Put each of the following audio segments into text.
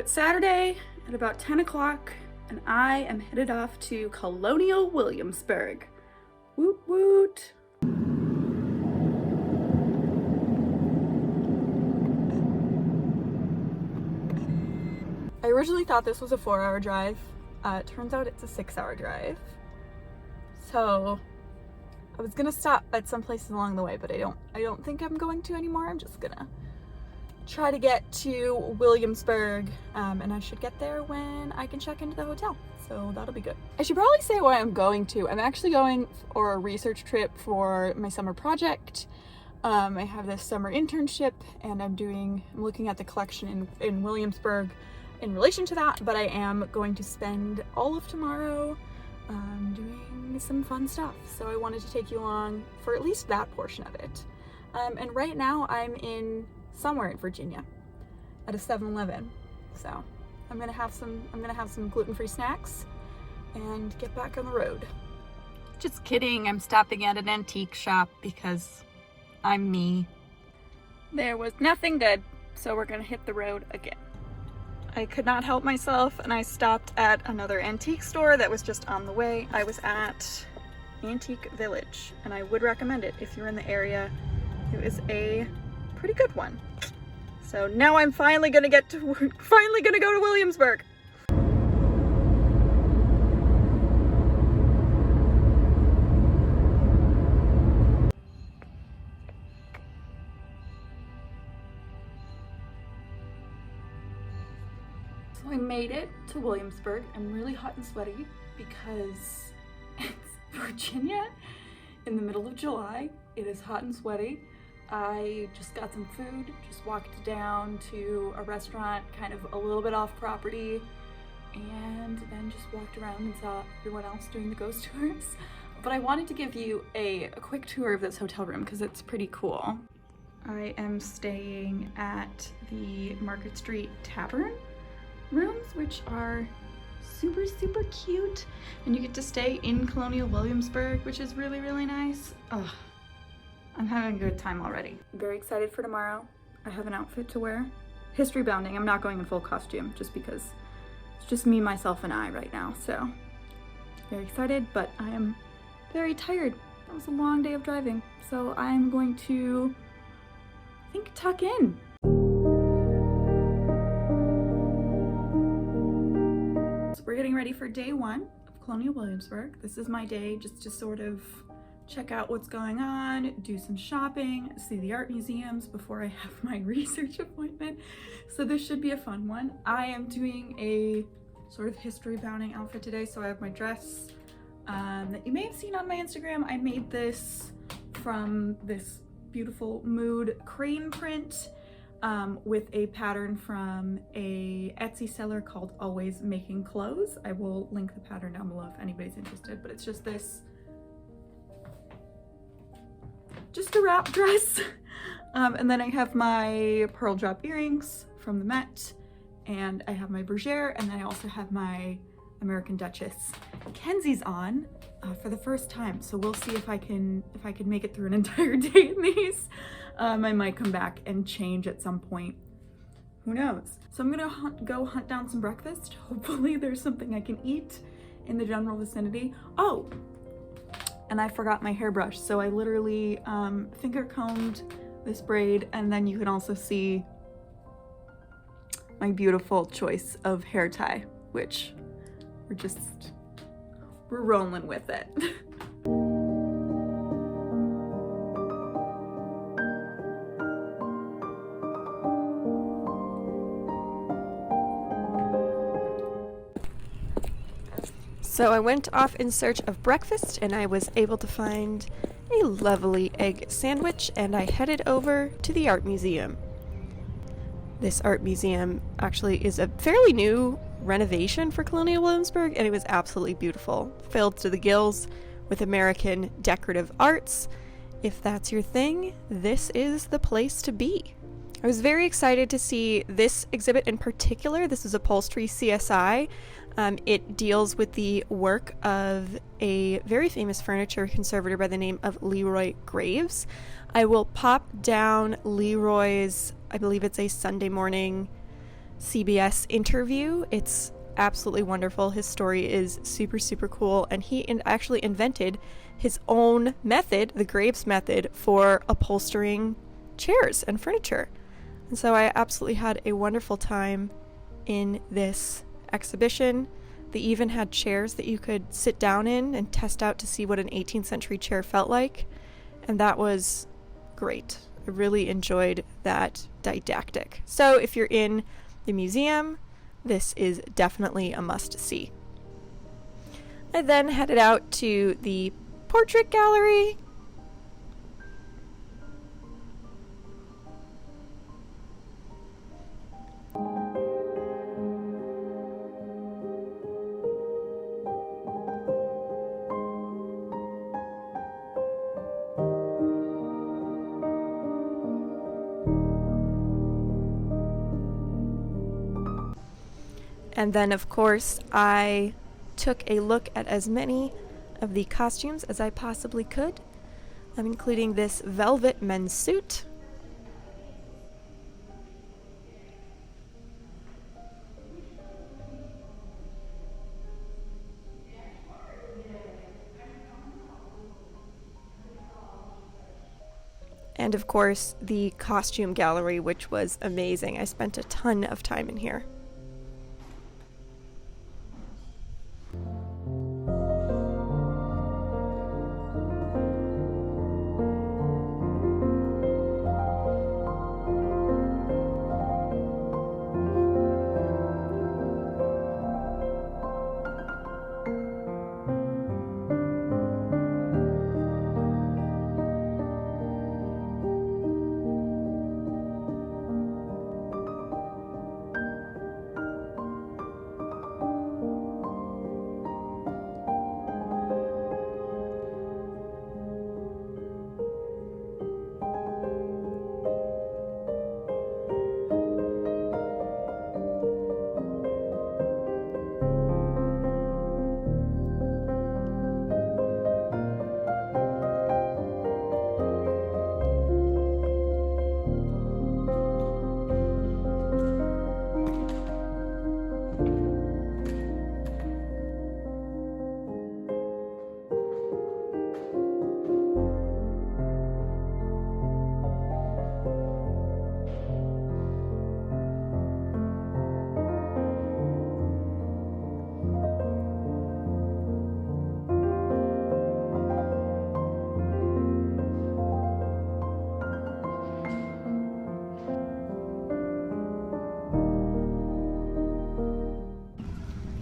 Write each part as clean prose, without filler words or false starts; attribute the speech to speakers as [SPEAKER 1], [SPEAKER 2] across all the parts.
[SPEAKER 1] it's Saturday at about 10 o'clock, and I am headed off to Colonial Williamsburg. Woot woot! I originally thought this was a 4-hour drive. It turns out it's a 6-hour drive. So I was gonna stop at some places along the way, but I don't think I'm going to anymore. I'm just gonna try to get to Williamsburg, and I should get there when I can check into the hotel. So that'll be good. I should probably say why I'm going to. I'm actually going for a research trip for my summer project. I have this summer internship, and I'm looking at the collection in Williamsburg in relation to that, but I am going to spend all of tomorrow doing some fun stuff. So I wanted to take you along for at least that portion of it. And right now I'm somewhere in Virginia at a 7-Eleven. So I'm gonna have some gluten-free snacks and get back on the road. Just kidding, I'm stopping at an antique shop because I'm me. There was nothing good, so we're gonna hit the road again. I could not help myself, and I stopped at another antique store that was just on the way. I was at Antique Village, and I would recommend it if you're in the area. It is a pretty good one. So now I'm finally gonna go to Williamsburg. So I made it to Williamsburg. I'm really hot and sweaty because it's Virginia in the middle of July. It is hot and sweaty. I just got some food, just walked down to a restaurant kind of a little bit off property, and then just walked around and saw everyone else doing the ghost tours. But I wanted to give you a quick tour of this hotel room because it's pretty cool. I am staying at the Market Street Tavern rooms, which are super, super cute. And you get to stay in Colonial Williamsburg, which is really, really nice. Ugh. I'm having a good time already. I'm very excited for tomorrow. I have an outfit to wear. History bounding. I'm not going in full costume just because it's just me, myself, and I right now. So very excited, but I am very tired. That was a long day of driving. So I'm going to, I think, tuck in. So we're getting ready for day 1 of Colonial Williamsburg. This is my day just to sort of check out what's going on, do some shopping, see the art museums before I have my research appointment. So this should be a fun one. I am doing a sort of history bounding outfit today. So I have my dress that you may have seen on my Instagram. I made this from this beautiful mood crane print with a pattern from a Etsy seller called Always Making Clothes. I will link the pattern down below if anybody's interested, but it's just a wrap dress. And then I have my pearl drop earrings from the Met, and I have my Bergère, and then I also have my American Duchess Kenzie's on for the first time. So we'll see if I can make it through an entire day in these. I might come back and change at some point. Who knows? So I'm gonna go hunt down some breakfast. Hopefully there's something I can eat in the general vicinity. Oh! And I forgot my hairbrush, so I literally finger combed this braid, and then you can also see my beautiful choice of hair tie, which we're rolling with it.
[SPEAKER 2] So I went off in search of breakfast, and I was able to find a lovely egg sandwich, and I headed over to the art museum. This art museum actually is a fairly new renovation for Colonial Williamsburg, and it was absolutely beautiful, filled to the gills with American decorative arts. If that's your thing, this is the place to be. I was very excited to see this exhibit in particular. This is Upholstery CSI. It deals with the work of a very famous furniture conservator by the name of Leroy Graves. I will pop down Leroy's, I believe it's a Sunday morning CBS interview. It's absolutely wonderful. His story is super, super cool, and he actually invented his own method, the Graves method, for upholstering chairs and furniture. And so I absolutely had a wonderful time in this exhibition. They even had chairs that you could sit down in and test out to see what an 18th century chair felt like, and that was great. I really enjoyed that didactic. So if you're in the museum, this is definitely a must-see. I then headed out to the portrait gallery. And then, of course, I took a look at as many of the costumes as I possibly could. I'm including this velvet men's suit. And of course, the costume gallery, which was amazing. I spent a ton of time in here.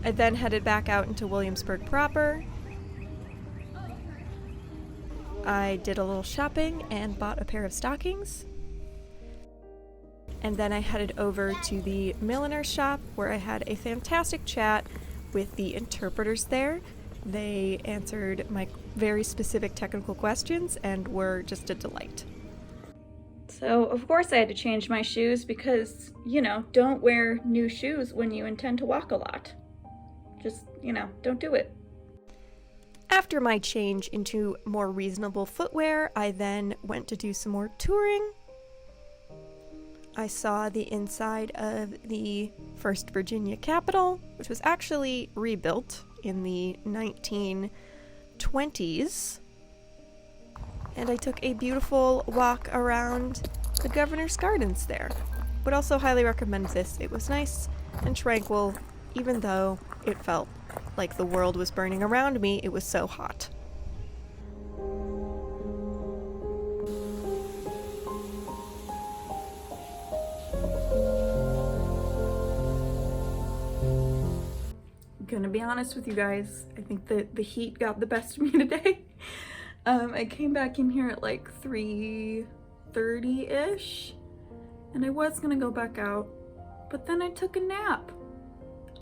[SPEAKER 2] I then headed back out into Williamsburg proper. I did a little shopping and bought a pair of stockings. And then I headed over to the milliner shop where I had a fantastic chat with the interpreters there. They answered my very specific technical questions and were just a delight.
[SPEAKER 1] So, of course, I had to change my shoes because, don't wear new shoes when you intend to walk a lot. Just, don't do it.
[SPEAKER 2] After my change into more reasonable footwear, I then went to do some more touring. I saw the inside of the First Virginia Capitol, which was actually rebuilt in the 1920s. And I took a beautiful walk around the Governor's Gardens there. Would also highly recommend this. It was nice and tranquil, even though it felt like the world was burning around me. It was so hot.
[SPEAKER 1] I'm gonna be honest with you guys. I think that the heat got the best of me today. I came back in here at like 3:30-ish, and I was gonna go back out, but then I took a nap.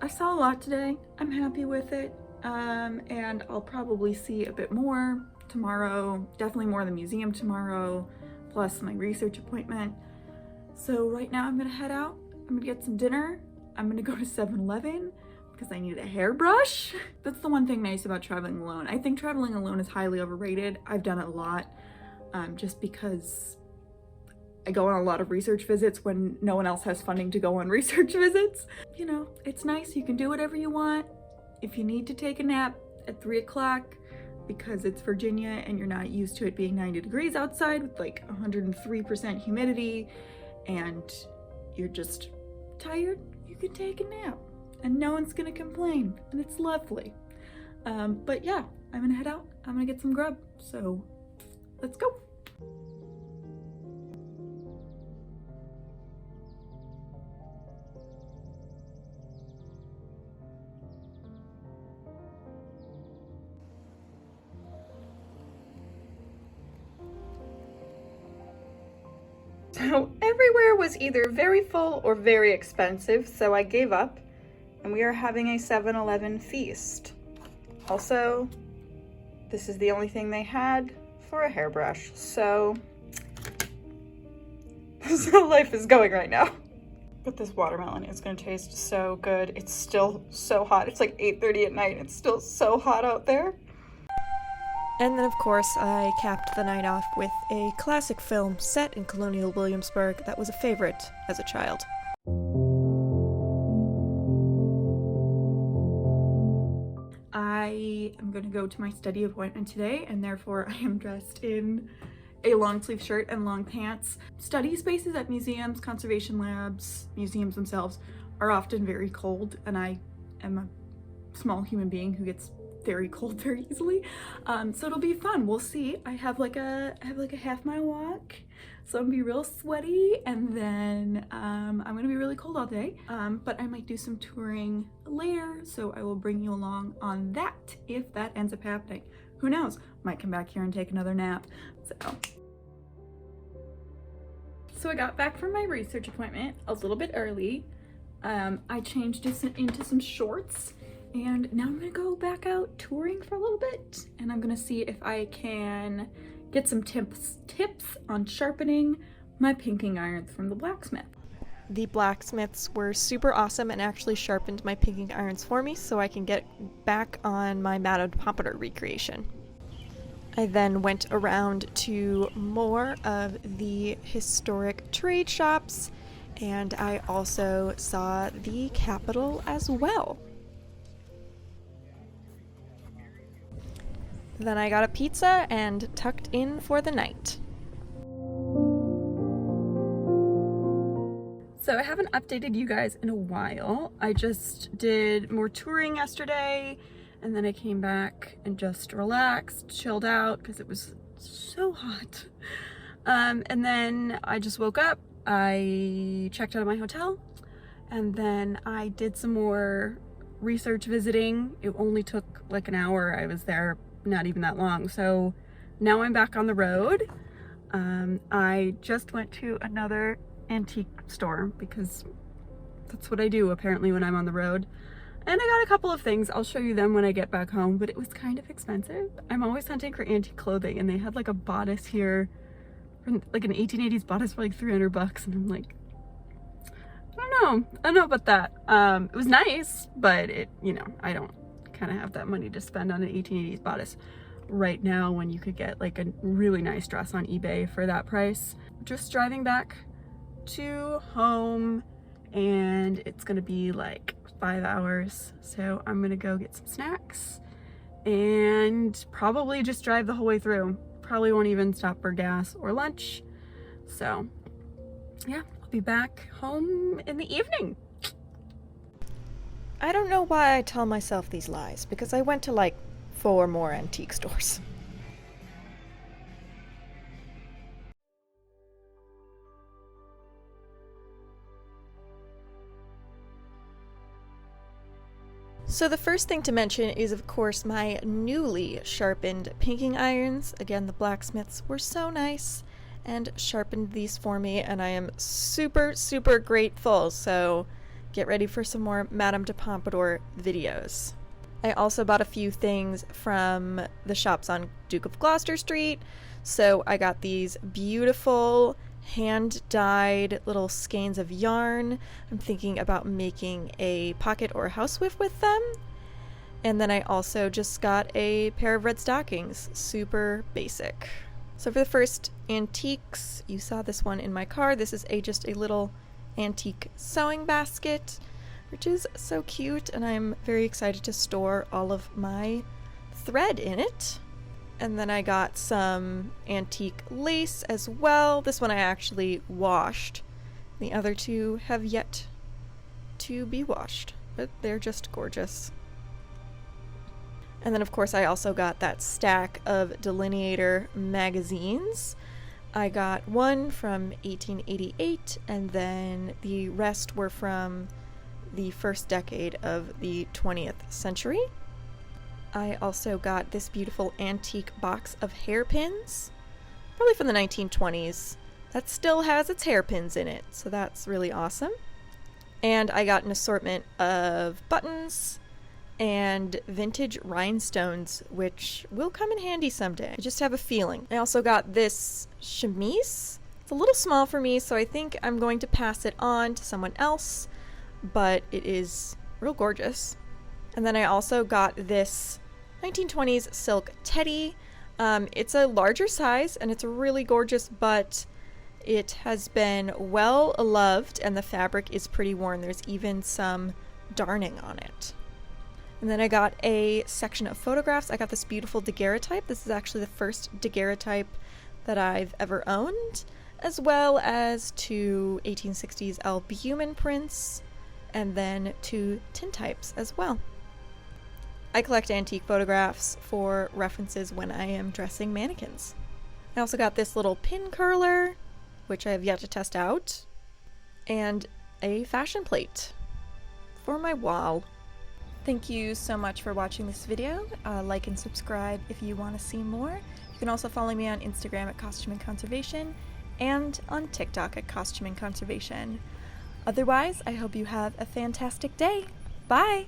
[SPEAKER 1] I saw a lot today. I'm happy with it, and I'll probably see a bit more tomorrow. Definitely more in the museum tomorrow, plus my research appointment. So right now I'm gonna head out. I'm gonna get some dinner. I'm gonna go to 7-Eleven because I need a hairbrush. That's the one thing nice about traveling alone. I think traveling alone is highly overrated. I've done it a lot, just because I go on a lot of research visits when no one else has funding to go on research visits. You know, it's nice. You can do whatever you want. If you need to take a nap at 3 o'clock because it's Virginia and you're not used to it being 90 degrees outside with like 103% humidity and you're just tired, you can take a nap and no one's gonna complain and it's lovely. But yeah, I'm gonna head out. I'm gonna get some grub. So let's go. So everywhere was either very full or very expensive, so I gave up, and we are having a 7-Eleven feast. Also, this is the only thing they had for a hairbrush, so this is how life is going right now. But this watermelon is gonna taste so good. It's still so hot. It's like 8:30 at night. It's still so hot out there.
[SPEAKER 2] And then, of course, I capped the night off with a classic film set in Colonial Williamsburg that was a favorite as a child. I am going to go to my study appointment today, and therefore I am dressed in a long sleeve shirt and long pants. Study spaces at museums, conservation labs, museums themselves are often very cold, and I am a small human being who gets very cold very easily, so it'll be fun. We'll see. I have like a half-mile walk, so I'm gonna be real sweaty, and then I'm gonna be really cold all day, but I might do some touring later, so I will bring you along on that if that ends up happening. Who knows, might come back here and take another nap. So I got back from my research appointment a little bit early. I changed into some shorts, and now I'm gonna go back out touring for a little bit, and I'm gonna see if I can get some tips on sharpening my pinking irons from the blacksmith. The blacksmiths were super awesome and actually sharpened my pinking irons for me so I can get back on my Madame de Pompadour recreation. I then went around to more of the historic trade shops, and I also saw the Capitol as well. Then I got a pizza and tucked in for the night. So I haven't updated you guys in a while. I just did more touring yesterday, and then I came back and just relaxed, chilled out because it was so hot. And then I just woke up, I checked out of my hotel, and then I did some more research visiting. It only took like an hour. I was there not even that long. So now I'm back on the road. I just went to another antique store because that's what I do apparently when I'm on the road. And I got a couple of things. I'll show you them when I get back home, but it was kind of expensive. I'm always hunting for antique clothing, and they had like a bodice here, like an 1880s bodice for like 300 bucks. And I'm like, I don't know about that. It was nice, but it, you know, I don't kind of have that money to spend on an 1880s bodice right now when you could get like a really nice dress on eBay for that price. Just driving back to home, and it's gonna be like 5 hours, so I'm gonna go get some snacks and probably just drive the whole way through. Probably won't even stop for gas or lunch. So yeah, I'll be back home in the evening. I don't know why I tell myself these lies, because I went to like 4 more antique stores. So the first thing to mention is, of course, my newly sharpened pinking irons. Again, the blacksmiths were so nice and sharpened these for me, and I am super, super grateful. So get ready for some more Madame de Pompadour videos. I also bought a few things from the shops on Duke of Gloucester Street. So I got these beautiful hand-dyed little skeins of yarn. I'm thinking about making a pocket or a housewife with them. And then I also just got a pair of red stockings, super basic. So for the first antiques, you saw this one in my car. This is just a little antique sewing basket, which is so cute, and I'm very excited to store all of my thread in it. And then I got some antique lace as well. This one I actually washed. The other two have yet to be washed, but they're just gorgeous. And then of course I also got that stack of Delineator magazines. I got one from 1888, and then the rest were from the first decade of the 20th century. I also got this beautiful antique box of hairpins, probably from the 1920s, that still has its hairpins in it, so that's really awesome. And I got an assortment of buttons and vintage rhinestones, which will come in handy someday. I just have a feeling. I also got this chemise. It's a little small for me, so I think I'm going to pass it on to someone else, but it is real gorgeous. And then I also got this 1920s silk teddy. It's a larger size and it's really gorgeous, but it has been well loved and the fabric is pretty worn. There's even some darning on it. And then I got a section of photographs. I got this beautiful daguerreotype. This is actually the first daguerreotype that I've ever owned, as well as two 1860s albumen prints, and then two tintypes as well. I collect antique photographs for references when I am dressing mannequins. I also got this little pin curler, which I have yet to test out, and a fashion plate for my wall. Thank you so much for watching this video. Like and subscribe if you want to see more. You can also follow me on Instagram at costumeandconservation and on TikTok at costumeandconservation. Otherwise, I hope you have a fantastic day. Bye!